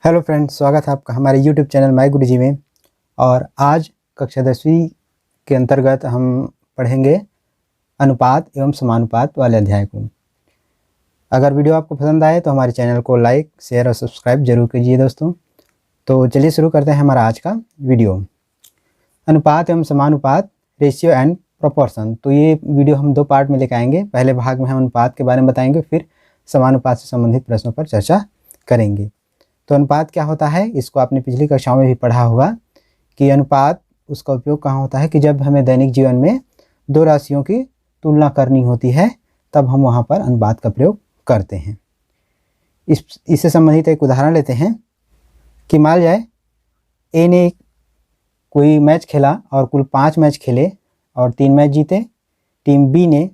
Hello friends, स्वागत है आपका हमारे यूट्यूब चैनल माय गुरुजी में। और आज कक्षा 10वीं के अंतर्गत हम पढ़ेंगे अनुपात एवं समानुपात वाले अध्याय को। अगर वीडियो आपको पसंद आए तो हमारे चैनल को लाइक, शेयर और सब्सक्राइब जरूर कीजिए दोस्तों। तो चलिए शुरू करते हैं हमारा आज का वीडियो। अनुपात एवं समानुपात, रेशियो एंड प्रोपोर्शन। तो ये वीडियो हम दो पार्ट में लेकर आएंगे। पहले भाग में हम अनुपात के बारे में बताएंगे, फिर समानुपात से संबंधित प्रश्नों पर चर्चा करेंगे। तो अनुपात क्या होता है, इसको आपने पिछली कक्षाओं में भी पढ़ा होगा कि अनुपात उसका उपयोग कहाँ होता है कि जब हमें दैनिक जीवन में दो राशियों की तुलना करनी होती है तब हम वहाँ पर अनुपात का प्रयोग करते हैं। इससे संबंधित एक उदाहरण लेते हैं कि मान जाए ए ने कोई मैच खेला और कुल 5 मैच खेले और 3 मैच जीते। टीम बी ने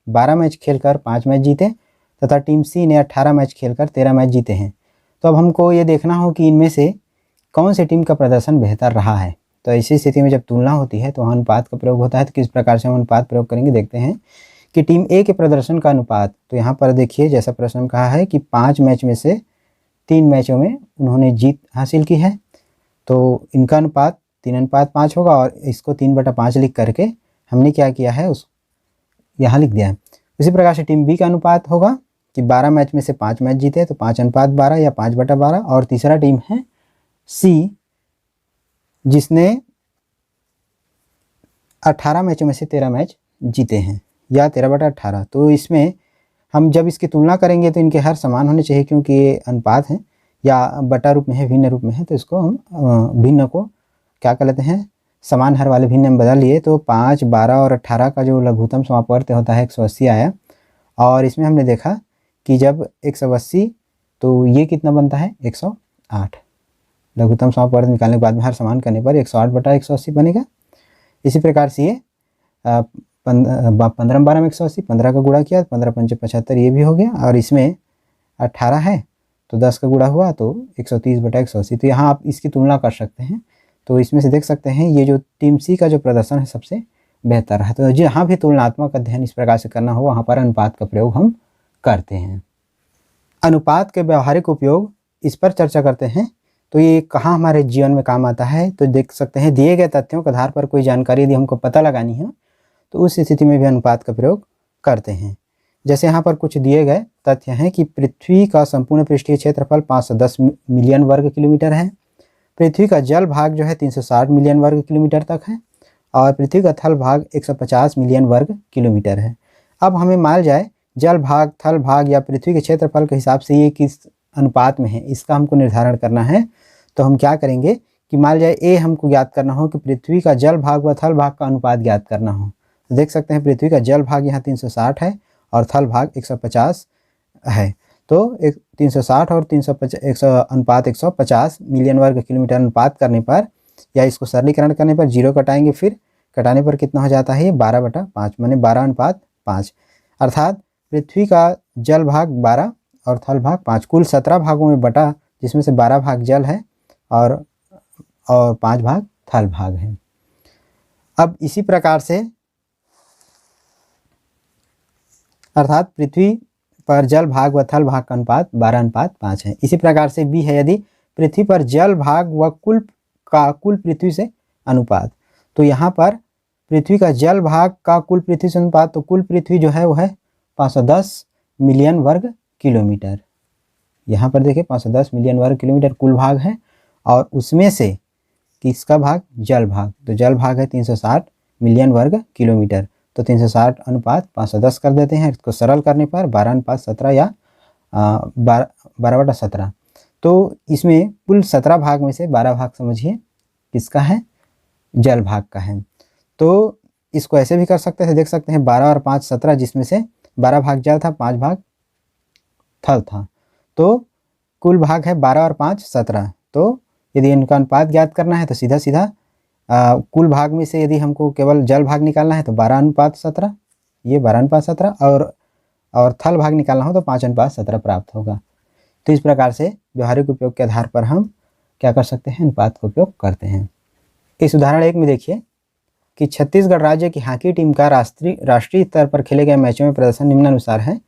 12 मैच खेलकर 5 मैच जीते तथा टीम सी ने 18 मैच खेलकर 13 मैच जीते हैं। तो अब हमको ये देखना हो कि इनमें से कौन सी टीम का प्रदर्शन बेहतर रहा है। तो ऐसी स्थिति में जब तुलना होती है तो अनुपात का प्रयोग होता है। तो किस प्रकार से हम अनुपात प्रयोग करेंगे देखते हैं कि टीम ए के प्रदर्शन का अनुपात। तो यहाँ पर देखिए, जैसा प्रश्न में कहा है कि 5 मैच में से 3 मैचों में उन्होंने जीत हासिल की है, तो इनका अनुपात 3:5 होगा। और इसको 3/5 लिख करके हमने क्या किया है, उस यहाँ लिख दिया है। इसी प्रकार से टीम बी का अनुपात होगा कि 12 मैच में से 5 मैच जीते तो 5:12 या 5/12। और तीसरा टीम है सी, जिसने 18 मैचों में से 13 मैच जीते हैं या 13/18। तो इसमें हम जब इसकी तुलना करेंगे तो इनके हर समान होने चाहिए, क्योंकि ये अनुपात है या बटा रूप में है, भिन्न रूप में है। तो इसको हम भिन्न को क्या कर लेते हैं, समान हर वाले भिन्न में बदल लिए। तो 5, 12 और 18 का जो लघुत्तम समापवर्त्य होता है 180 आया। और इसमें हमने देखा कि जब 180 तो ये कितना बनता है 108। लघुत्तम समापवर्त्य निकालने के बाद में हर समान करने पर 108/180 बनेगा। इसी प्रकार से ये 15 में 180, 15 का गुणा किया 15×5 = 75, ये भी हो गया। और इसमें 18 है तो 10 का गुणा हुआ तो 130/180। तो यहाँ आप इसकी तुलना कर सकते हैं। तो इसमें से देख सकते हैं ये जो टीम सी का जो प्रदर्शन है सबसे बेहतर है। तो जहाँ भी तुलनात्मक अध्ययन इस प्रकार से करना हो वहाँ पर अनुपात का प्रयोग हम करते हैं। अनुपात के व्यवहारिक उपयोग, इस पर चर्चा करते हैं। तो ये कहाँ हमारे जीवन में काम आता है, तो देख सकते हैं दिए गए तथ्यों के आधार पर कोई जानकारी यदि हमको पता लगानी है तो उस स्थिति में भी अनुपात का प्रयोग करते हैं। जैसे यहाँ पर कुछ दिए गए तथ्य हैं कि पृथ्वी का संपूर्ण पृष्ठीय क्षेत्रफल 510 मिलियन वर्ग किलोमीटर है। पृथ्वी का जल भाग जो है 360 मिलियन वर्ग किलोमीटर तक है। और पृथ्वी का थल भाग 150 मिलियन वर्ग किलोमीटर है। अब हमें मान जाए जल भाग, थल भाग या पृथ्वी के क्षेत्रफल के हिसाब से ये किस अनुपात में है, इसका हमको निर्धारण करना है। तो हम क्या करेंगे कि मान जाए ए हमको ज्ञात करना हो कि पृथ्वी का जल भाग व थल भाग का अनुपात ज्ञात करना हो। तो देख सकते हैं पृथ्वी का जल भाग यहाँ 360 है और थल भाग 150 है। तो 360 और 350 अनुपात 150 मिलियन वर्ग किलोमीटर अनुपात करने पर या इसको सरलीकरण करने पर 0 कटाएंगे, फिर कटाने पर कितना हो जाता है ये 12/5, माने 12:5। अर्थात पृथ्वी का जल भाग 12 और थल भाग 5, कुल 17 भागों में बटा, जिसमें से 12 भाग जल है और 5 भाग थल भाग है। अब इसी प्रकार से अर्थात पृथ्वी पर जल भाग व थल भाग का अनुपात 12:5 है। इसी प्रकार से बी है, यदि पृथ्वी पर जल भाग व कुल पृथ्वी से अनुपात। तो यहाँ पर पृथ्वी का जल भाग का कुल पृथ्वी से अनुपात, तो कुल पृथ्वी जो है वो है 510 मिलियन वर्ग किलोमीटर। यहाँ पर देखिए 510 मिलियन वर्ग किलोमीटर कुल भाग है। और उसमें से किसका भाग, जल भाग। तो जल भाग है 360 मिलियन वर्ग किलोमीटर। तो 360 अनुपात 510 कर देते हैं। इसको सरल करने पर 12:17 या 12/17। तो इसमें कुल 17 भाग में से 12 भाग समझिए किसका है, जल भाग का है। तो इसको ऐसे भी कर सकते हैं, देख सकते हैं 12 और 5 17, जिसमें से 12 भाग जल था, 5 भाग थल था। तो कुल भाग है 12 और 5 17। तो यदि इनका अनुपात ज्ञात करना है तो सीधा सीधा कुल भाग में से यदि हमको केवल जल भाग निकालना है तो 12:17, ये 12:17, और थल भाग निकालना हो तो 5:17 प्राप्त होगा। तो इस प्रकार से व्यवहारिक उपयोग के आधार पर हम क्या कर सकते हैं, अनुपात का उपयोग करते हैं। इस उदाहरण 1 में देखिए कि छत्तीसगढ़ राज्य की हॉकी टीम का राष्ट्रीय स्तर पर खेले गए मैचों में प्रदर्शन निम्नानुसार है।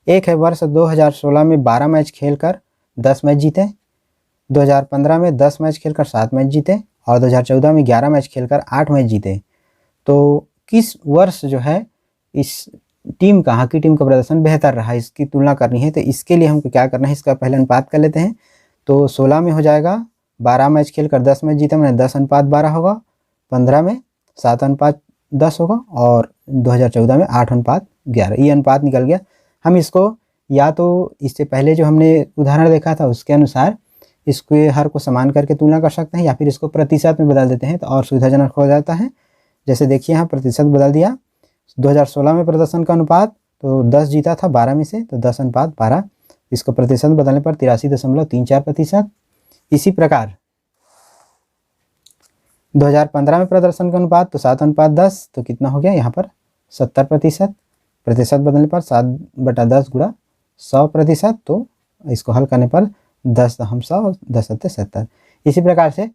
एक है वर्ष 2016 में 12 मैच खेलकर 10 मैच जीते। 2015 में 10 मैच खेलकर 7 मैच जीते और 2014 में 11 मैच खेलकर 8 मैच जीते। तो किस वर्ष जो है इस टीम का, हॉकी टीम का प्रदर्शन बेहतर रहा, इसकी तुलना करनी है। तो इसके लिए हमको क्या करना है, इसका पहले अनुपात कर लेते हैं। तो 16 में हो जाएगा 12 मैच खेलकर 10 मैच जीते, मैंने 10:12 होगा। 15 में 7:10 होगा और 2014 में 8:11, ये अनुपात निकल गया। हम इसको या तो इससे पहले जो हमने उदाहरण देखा था उसके अनुसार इसके हर को समान करके तुलना कर सकते हैं, या फिर इसको प्रतिशत में बदल देते हैं तो और सुविधाजनक हो जाता है। जैसे देखिए यहाँ प्रतिशत बदल दिया। 2016 में प्रदर्शन का अनुपात तो 10 जीता था 12 में से, तो 10:12। इसको प्रतिशत बदलने पर 83.34%। इसी प्रकार 2015 में प्रदर्शन का अनुपात तो 7:10, तो कितना हो गया यहाँ पर 70%। प्रतिशत बदलने पर 7/10 गुणा 100%, तो इसको हल करने पर 10 हम 100 10 70। इसी प्रकार से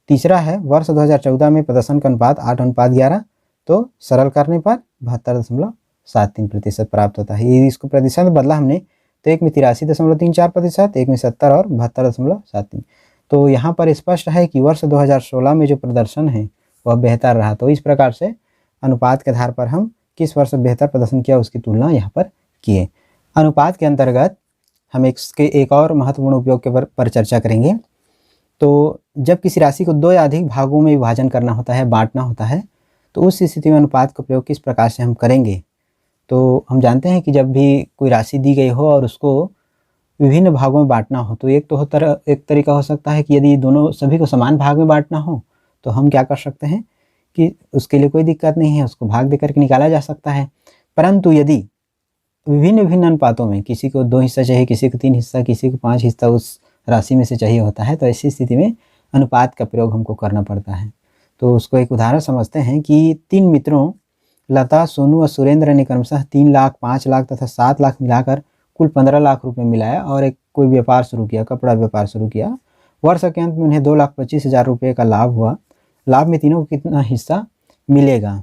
तीसरा है वर्ष 2014 में प्रदर्शन का अनुपात 8:11, तो सरल करने पर 72.73% प्राप्त होता है। ये इसको प्रतिशत में बदला हमने, तो एक में 83.34%, एक में 70 और 72.73। तो यहाँ पर स्पष्ट है कि वर्ष 2016 में जो प्रदर्शन है वह बेहतर रहा। तो इस प्रकार से अनुपात के आधार पर हम किस वर्ष बेहतर प्रदर्शन किया उसकी तुलना यहाँ पर किए। अनुपात के अंतर्गत हम इसके एक और महत्वपूर्ण उपयोग के पर चर्चा करेंगे। तो जब किसी राशि को 2 या अधिक भागों में विभाजन करना होता है, बांटना होता है, तो उस स्थिति में अनुपात का प्रयोग किस प्रकार से हम करेंगे। तो हम जानते हैं कि जब भी कोई राशि दी गई हो और उसको विभिन्न भागों में बांटना हो, तो एक तरीका हो सकता है कि यदि दोनों सभी को समान भाग में बांटना हो तो हम क्या कर सकते हैं कि उसके लिए कोई दिक्कत नहीं है, उसको भाग देकर के निकाला जा सकता है। परंतु यदि विभिन्न अनुपातों में किसी को 2 हिस्सा चाहिए, किसी को 3 हिस्सा, किसी को 5 हिस्सा उस राशि में से चाहिए होता है, तो ऐसी स्थिति में अनुपात का प्रयोग हमको करना पड़ता है। तो उसको एक उदाहरण समझते हैं कि 3 मित्रों लता, सोनू और सुरेंद्र ने क्रमशः 3 लाख, 5 लाख तथा 7 लाख मिलाकर कुल 15 लाख रुपए मिलाया और एक कोई व्यापार शुरू किया, कपड़ा व्यापार शुरू किया। वर्ष के अंत में उन्हें 2,25,000 रुपये का लाभ हुआ। लाभ में तीनों को कितना हिस्सा मिलेगा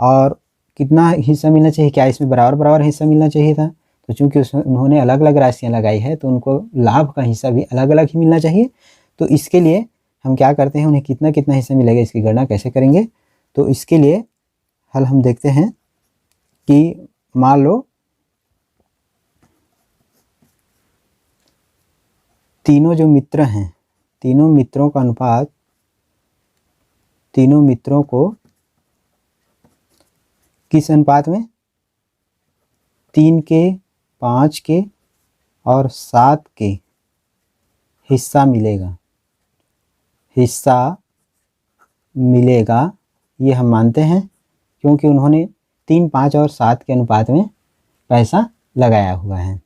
और कितना हिस्सा मिलना चाहिए, क्या इसमें बराबर बराबर हिस्सा मिलना चाहिए था। तो चूंकि उन्होंने अलग अलग राशियाँ लगाई है तो उनको लाभ का हिस्सा भी अलग अलग ही मिलना चाहिए। तो इसके लिए हम क्या करते हैं, उन्हें कितना कितना हिस्सा मिलेगा इसकी गणना कैसे करेंगे। तो इसके लिए हल हम देखते हैं कि मान लो तीनों जो मित्र हैं, तीनों मित्रों का अनुपात, तीनों मित्रों को किस अनुपात में, 3 के, 5 के और 7 के हिस्सा मिलेगा, हिस्सा मिलेगा। ये हम मानते हैं क्योंकि उन्होंने 3, 5 और 7 के अनुपात में पैसा लगाया हुआ है।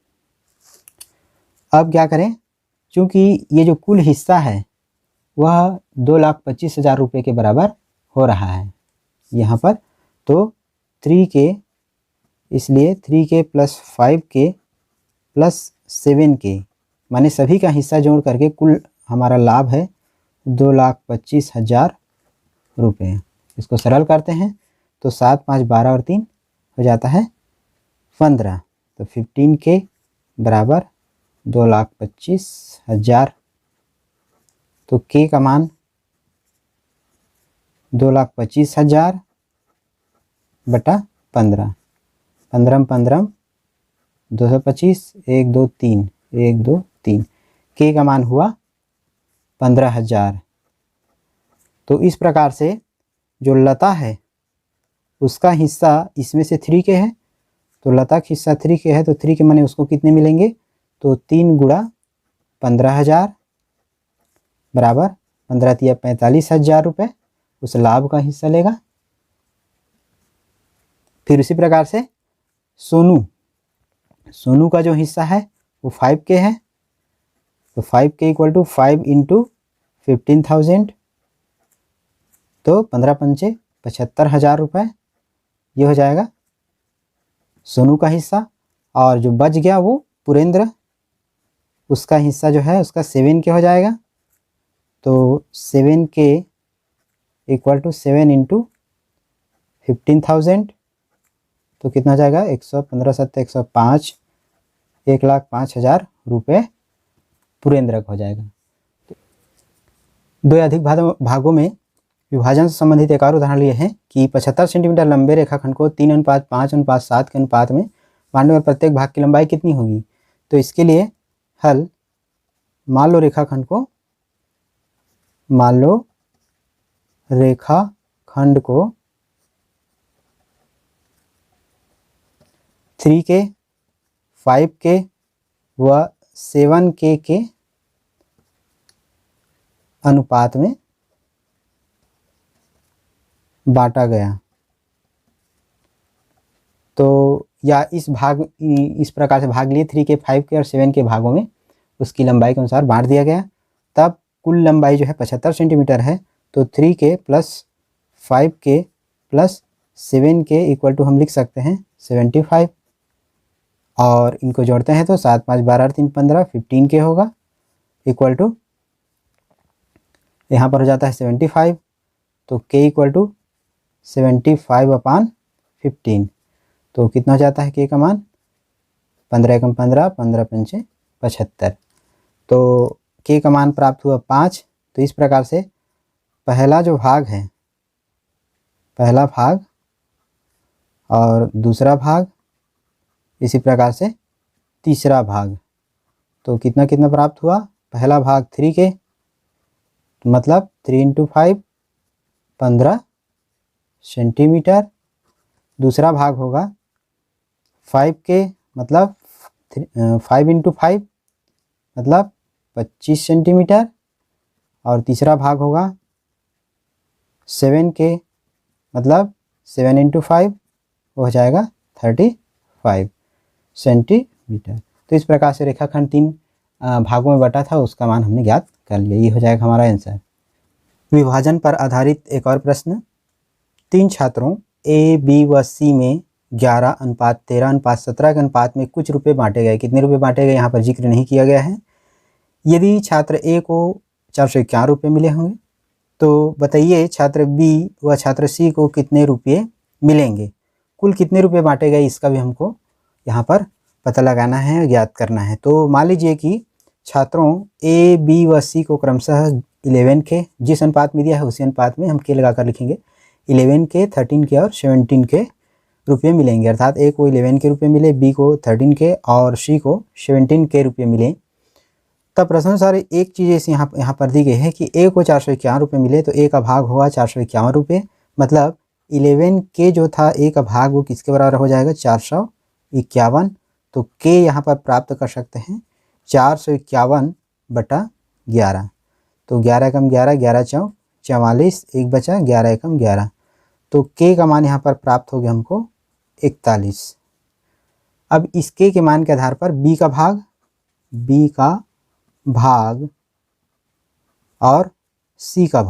अब क्या करें, क्योंकि ये जो कुल हिस्सा है वह 2,25,000 रुपये के बराबर हो रहा है यहाँ पर। तो 3 के, इसलिए 3 के प्लस 5 के प्लस 7 के, माने सभी का हिस्सा जोड़ करके कुल हमारा लाभ है 2,25,000 रुपये। इसको सरल करते हैं तो 7, 5, 12 और 3 हो जाता है 15। तो 15 के बराबर 2,25,000। तो के का मान 2,25,000 बटा 15, 15 15 225, 1 2 3, 1 2 3, के का मान हुआ 15,000। तो इस प्रकार से जो लता है उसका हिस्सा इसमें से 3 के है, तो लता का हिस्सा 3 के है, तो 3 के माने उसको कितने मिलेंगे, तो 3 गुणा 15,000 बराबर 15 तिया 45,000 रुपये उस लाभ का हिस्सा लेगा। फिर उसी प्रकार से सोनू का जो हिस्सा है वो 5 के है, तो 5 के इक्वल टू 5 इंटू 15,000, तो 15 पंचे 75,000 रुपये ये हो जाएगा सोनू का हिस्सा। और जो बच गया वो पुरेंद्र, उसका हिस्सा जो है उसका 7 के हो जाएगा। तो 7 के इक्वल टू 7 इंटू 15,000, तो कितना हो जाएगा 115 7 105, 1,05,000 रुपये पूर्णेंद्रक हो जाएगा। दो या अधिक भागों में विभाजन से संबंधित एक और उदाहरण लिए हैं कि 75 सेंटीमीटर लंबे रेखाखंड को 3:5:7 के अनुपात में बांटने पर प्रत्येक भाग की लंबाई कितनी होगी। तो इसके लिए हल, मान लो रेखाखंड को 3K, 5K व 7K के अनुपात में बांटा गया। तो या इस प्रकार से भाग लिए 3K, 5K और 7K भागों में उसकी लंबाई के अनुसार बांट दिया गया। तब कुल लंबाई जो है 75 सेंटीमीटर है। तो 3K plus 5K plus 7K equal to हम लिख सकते हैं 75, और इनको जोड़ते हैं तो 7 5 12 3 15 15K होगा, इक्वल टू यहाँ पर हो जाता है 75। तो K इक्वल टू 75/15। तो कितना हो जाता है K का मान? 15 एकम 15, 15 पंचे 75। तो K का मान प्राप्त हुआ 5। तो इस प्रकार से पहला जो भाग है, पहला भाग और दूसरा भाग, इसी प्रकार से तीसरा भाग, तो कितना कितना प्राप्त हुआ? पहला भाग 3K, मतलब 3 × 5 15 सेंटीमीटर। दूसरा भाग होगा 5K, मतलब 5 × 5 मतलब 25 सेंटीमीटर। और तीसरा भाग होगा 7K, मतलब 7 × 5 वो हो जाएगा 35 सेंटीमीटर। तो इस प्रकार से रेखाखंड 3 भागों में बटा था, उसका मान हमने ज्ञात कर लिया। ये हो जाएगा हमारा आंसर। विभाजन पर आधारित एक और प्रश्न। 3 छात्रों A, B व C में 11:13:17 के अनुपात में कुछ रुपए बांटे गए। कितने रुपए बांटे गए यहाँ पर जिक्र नहीं किया गया है। यदि छात्र A को 451 रुपये मिले होंगे, तो बताइए छात्र B व छात्र C को कितने रुपये मिलेंगे। कुल कितने रुपए बांटे गए, इसका भी हमको यहाँ पर पता लगाना है, ज्ञात करना है। तो मान लीजिए कि छात्रों A, B व C को क्रमशः 11K, जिस अनुपात में दिया है उसी अनुपात में हम K लगाकर लिखेंगे, 11K, 13K और 17K रुपये मिलेंगे। अर्थात A को 11K रुपये मिले, B को 13K और C को 17K रुपये मिले। तब प्रश्नानुसार एक चीज़ इस यहाँ पर दी गई है कि A को 451 रुपये मिले, तो A का भाग होगा 451 रुपये, मतलब 11K जो था A का भाग वो किसके बराबर हो जाएगा? 451। तो K यहाँ पर प्राप्त कर सकते हैं 451/11। तो 11 एकम 11, 11 चौक 44, 1 बचा 11 एकम 11। तो K का मान यहाँ पर प्राप्त हो गया हमको 41। अब इस K के मान के आधार पर B का भाग और C का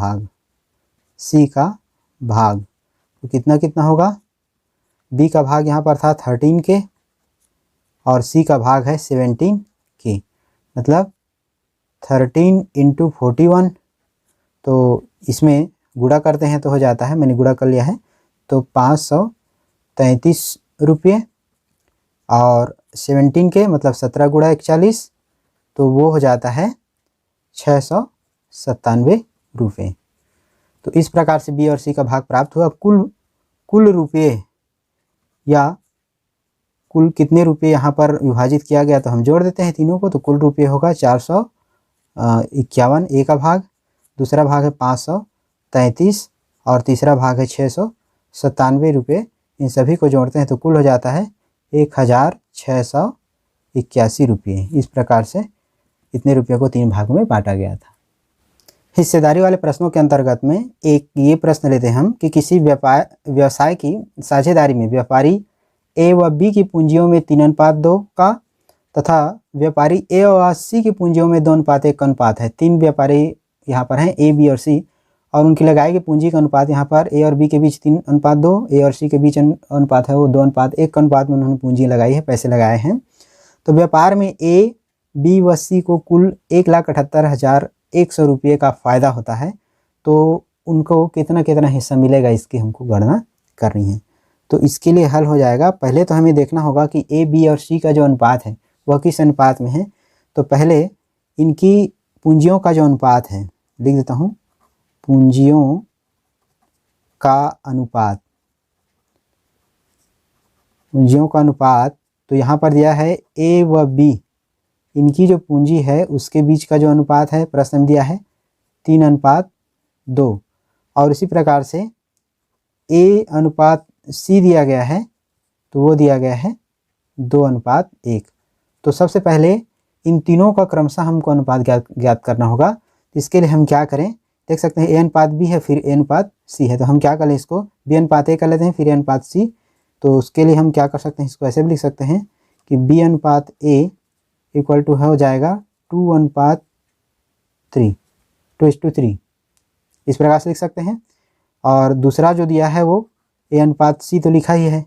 भाग तो कितना कितना होगा? B का भाग यहाँ पर था 13K और C का भाग है 17K, मतलब 13 × 41। तो इसमें गुणा करते हैं तो हो जाता है, मैंने गुणा कर लिया है, तो 533 रुपये। और 17K मतलब 17 × 41, तो वो हो जाता है 697 रुपये। तो इस प्रकार से B और C का भाग प्राप्त हुआ। कुल रुपये या कुल कितने रुपये यहाँ पर विभाजित किया गया, तो हम जोड़ देते हैं तीनों को। तो कुल रुपये होगा 451 A का भाग, दूसरा भाग है 533 और तीसरा भाग है 697 रुपये। इन सभी को जोड़ते हैं तो कुल हो जाता है 1681 रुपये। इस प्रकार से इतने रुपये को 3 भागों में बांटा गया था। हिस्सेदारी वाले प्रश्नों के अंतर्गत में एक ये प्रश्न लेते हैं हम कि किसी व्यवसाय की साझेदारी में व्यापारी A व B की पूंजियों में 3:2 का तथा व्यापारी A और C की पूंजियों में 2:1 का अनुपात है। 3 व्यापारी यहाँ पर हैं A, B और C, और उनकी लगाई गई पूंजी का अनुपात यहाँ पर A और B के बीच 3:2, A और C के बीच अनुपात है वो 2:1 का अनुपात में उन्होंने पूंजी लगाई है, पैसे लगाए हैं। तो व्यापार में A, B व C को कुल 1,78,100 रुपये का फ़ायदा होता है। तो उनको कितना कितना हिस्सा मिलेगा, इसकी हमको गणना करनी है। तो इसके लिए हल हो जाएगा। पहले तो हमें देखना होगा कि A, B और C का जो अनुपात है वह किस अनुपात में है। तो पहले इनकी पूंजियों का जो अनुपात है, लिख देता हूँ, पूंजियों का अनुपात, पूंजियों का अनुपात, तो यहाँ पर दिया है ए व बी, इनकी जो पूंजी है उसके बीच का जो अनुपात है प्रश्न में दिया है 3:2, और इसी प्रकार से ए अनुपात सी दिया गया है, तो वो दिया गया है 2:1। तो सबसे पहले इन तीनों का क्रमशः हमको अनुपात ज्ञात करना होगा। तो इसके लिए हम क्या करें, देख सकते हैं ए अनुपात बी है, फिर ए अनुपात सी है, तो हम क्या कर लें, इसको बी अनुपात ए कर लेते हैं, फिर ए अनुपात सी। तो उसके लिए हम क्या कर सकते हैं, इसको ऐसे भी लिख सकते हैं कि बी अनुपात ए इक्वल टू हो जाएगा 2:3, 2:3, इस प्रकार से लिख सकते हैं। और दूसरा जो दिया है वो ए अनुपात सी तो लिखा ही है,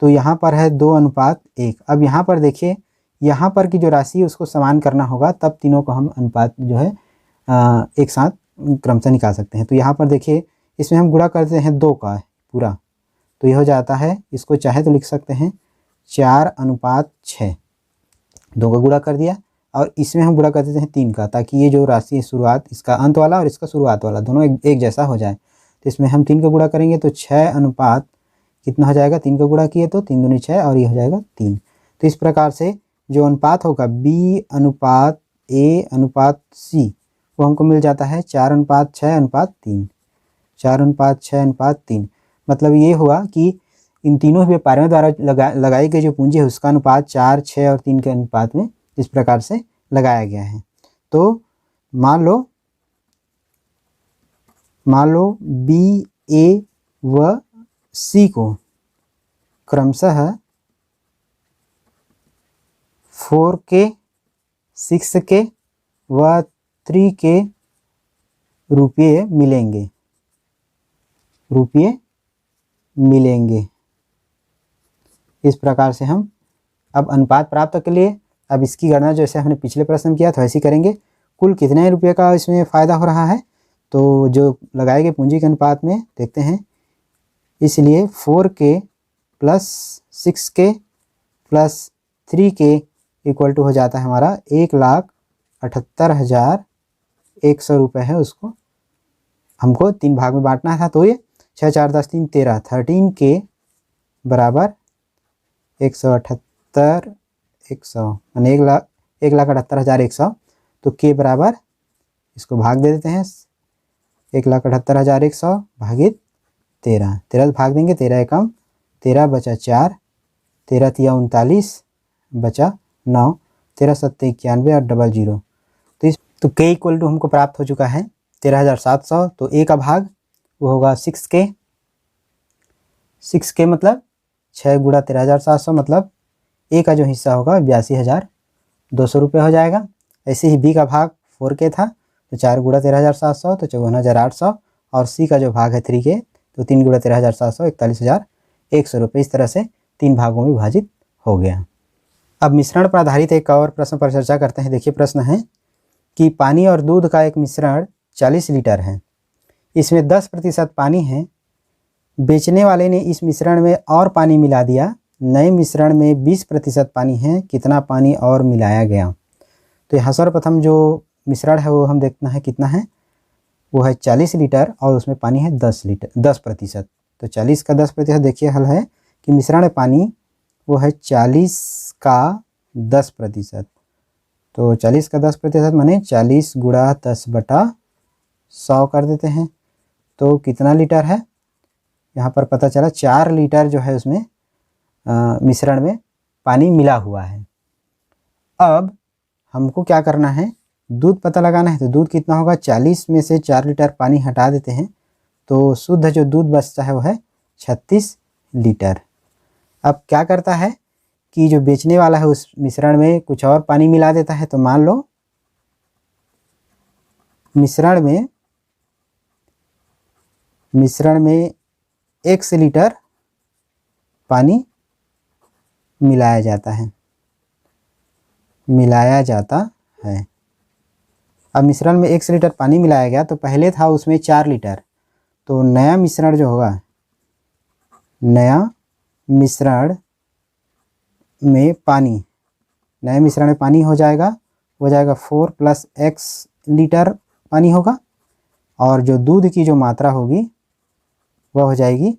तो यहाँ पर है 2:1। अब यहाँ पर देखिए, यहाँ पर की जो राशि है उसको समान करना होगा, तब तीनों को हम अनुपात जो है एक साथ क्रमशः निकाल सकते हैं। तो यहाँ पर देखिए, इसमें हम गुणा करते हैं 2 का पूरा, तो ये हो जाता है, इसको चाहे तो लिख सकते हैं 4:6, 2 का गुणा कर दिया, और इसमें हम गुणा कर देते हैं 3 का, ताकि ये जो राशि है शुरुआत, इसका अंत वाला और इसका शुरुआत वाला दोनों एक जैसा हो जाए। तो इसमें हम 3 का गुणा करेंगे तो 6 अनुपात कितना हो जाएगा, 3 का गुणा किए तो 3 दूनी 6, और ये हो जाएगा 3। तो इस प्रकार से जो अनुपात होगा बी अनुपात ए अनुपात सी, वो हमको मिल जाता है 4:6:3, 4:6:3। मतलब ये हुआ कि इन तीनों व्यापारियों द्वारा लगाई गई जो पूंजी है उसका अनुपात 4, 6 और 3 के अनुपात में इस प्रकार से लगाया गया है। तो मान लो बी, ए व सी को क्रमशः 4K, 6K व 3K रुपये मिलेंगे। इस प्रकार से हम अब अनुपात प्राप्त के लिए अब इसकी गणना जैसे हमने पिछले प्रश्न में किया था वैसे करेंगे। कुल कितने रुपये का इसमें फ़ायदा हो रहा है, तो जो लगाए गए पूंजी के अनुपात में देखते हैं, इसलिए 4K plus 6K plus 3K equal to हो जाता है हमारा 1,78,100 रुपये है। उसको हमको 3 भाग में बांटना था, तो ये 6, 4, 10, 3, 13, 13K बराबर 1,78,100 यानी 1,78,100। तो K बराबर, इसको भाग दे देते हैं, 1,78,100 भागित 13, 13 भाग देंगे, 13 एकम 13 बचा 4, 13 तिया 39 बचा 9, 13 सत्ते 91 और डबल 0। तो K इक्वल टू हमको प्राप्त हो चुका है 13,700। तो A का भाग वो होगा 6K, 6K मतलब 6 गुणा 13,700, मतलब A का जो हिस्सा होगा 82,200 रुपये हो जाएगा। ऐसे ही B का भाग 4K था, तो 4 गुणा 13,700 तो 54,800, और C का जो भाग है 3K, तो 3 गुणा 13,700 41,100 रुपये। इस तरह से 3 भागों में विभाजित हो गया। अब मिश्रण पर आधारित एक और प्रश्न पर चर्चा करते हैं। देखिए प्रश्न है कि पानी और दूध का एक मिश्रण 40 लीटर है, इसमें 10% पानी है, बेचने वाले ने इस मिश्रण में और पानी मिला दिया, नए मिश्रण में 20% पानी है, कितना पानी और मिलाया गया। तो यहाँ सर्वप्रथम जो मिश्रण है वो हम देखना है कितना है, वो है 40 लीटर और उसमें पानी है 10%। तो 40 का 10% देखिए हल है कि मिश्रण में पानी वो है 40 का 10%। तो 40 का 10% माने 40 गुणा 10/100 कर देते हैं, तो कितना लीटर है, यहाँ पर पता चला 4 लीटर जो है उसमें मिश्रण में पानी मिला हुआ है। अब हमको क्या करना है, दूध पता लगाना है। तो दूध कितना होगा, 40 में से 4 लीटर पानी हटा देते हैं, तो शुद्ध जो दूध बचता है वो है 36 लीटर। अब क्या करता है कि जो बेचने वाला है उस मिश्रण में कुछ और पानी मिला देता है। तो मान लो मिश्रण में 1 लीटर पानी मिलाया जाता है। अब मिश्रण में 1 लीटर पानी मिलाया गया, तो पहले था उसमें 4 लीटर, तो नया मिश्रण जो होगा, नया मिश्रण में पानी हो जाएगा वो जाएगा 4 + x लीटर पानी होगा, और जो दूध की जो मात्रा होगी वह हो जाएगी,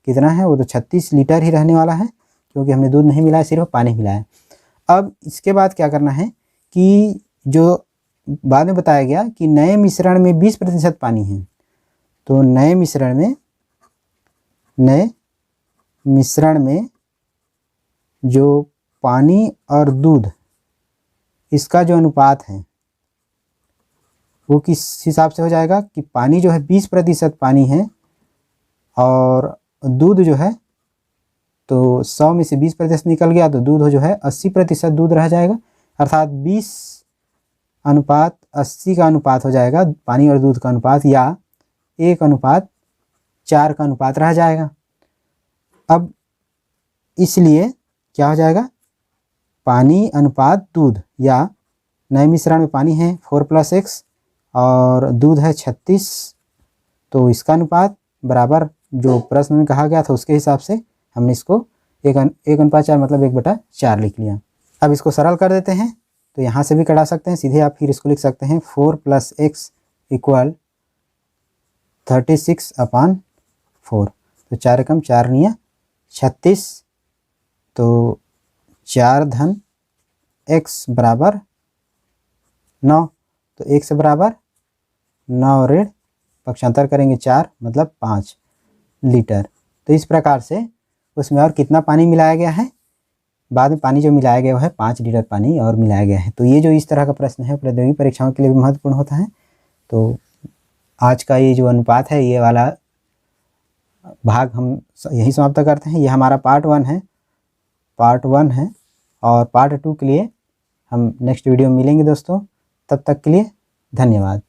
कितना है वो तो 36 लीटर ही रहने वाला है, क्योंकि हमने दूध नहीं मिलाया, सिर्फ पानी मिलाया। अब इसके बाद क्या करना है कि जो बाद में बताया गया कि नए मिश्रण में 20% पानी है, तो नए मिश्रण में जो पानी और दूध इसका जो अनुपात है वो किस हिसाब से हो जाएगा कि पानी जो है 20% पानी है और दूध जो है तो 100 में से 20% निकल गया तो दूध जो है 80% दूध रह जाएगा, अर्थात 20:80 का अनुपात हो जाएगा पानी और दूध का अनुपात, या 1:4 का अनुपात रह जाएगा। अब इसलिए क्या हो जाएगा, पानी अनुपात दूध, या नए मिश्रण में पानी है 4 + x और दूध है 36, तो इसका अनुपात बराबर जो प्रश्न में कहा गया था उसके हिसाब से हमने इसको 1:4 मतलब 1/4 लिख लिया। अब इसको सरल कर देते हैं, तो यहाँ से भी कटा सकते हैं, सीधे आप फिर इसको लिख सकते हैं 4 + x = 36/4, तो 4 × 4 = 36, तो 4 धन x बराबर 9, तो x बराबर 9 ऋण पक्षांतर करेंगे 4 मतलब 5 लीटर। तो इस प्रकार से उसमें और कितना पानी मिलाया गया है, बाद में पानी जो मिलाया गया है 5 लीटर पानी और मिलाया गया है। तो ये जो इस तरह का प्रश्न है प्रतियोगी परीक्षाओं के लिए भी महत्वपूर्ण होता है। तो आज का ये जो अनुपात है, ये वाला भाग हम यही समाप्त करते हैं। ये हमारा पार्ट 1 है, और पार्ट 2 के लिए हम नेक्स्ट वीडियो में मिलेंगे दोस्तों। तब तक के लिए धन्यवाद।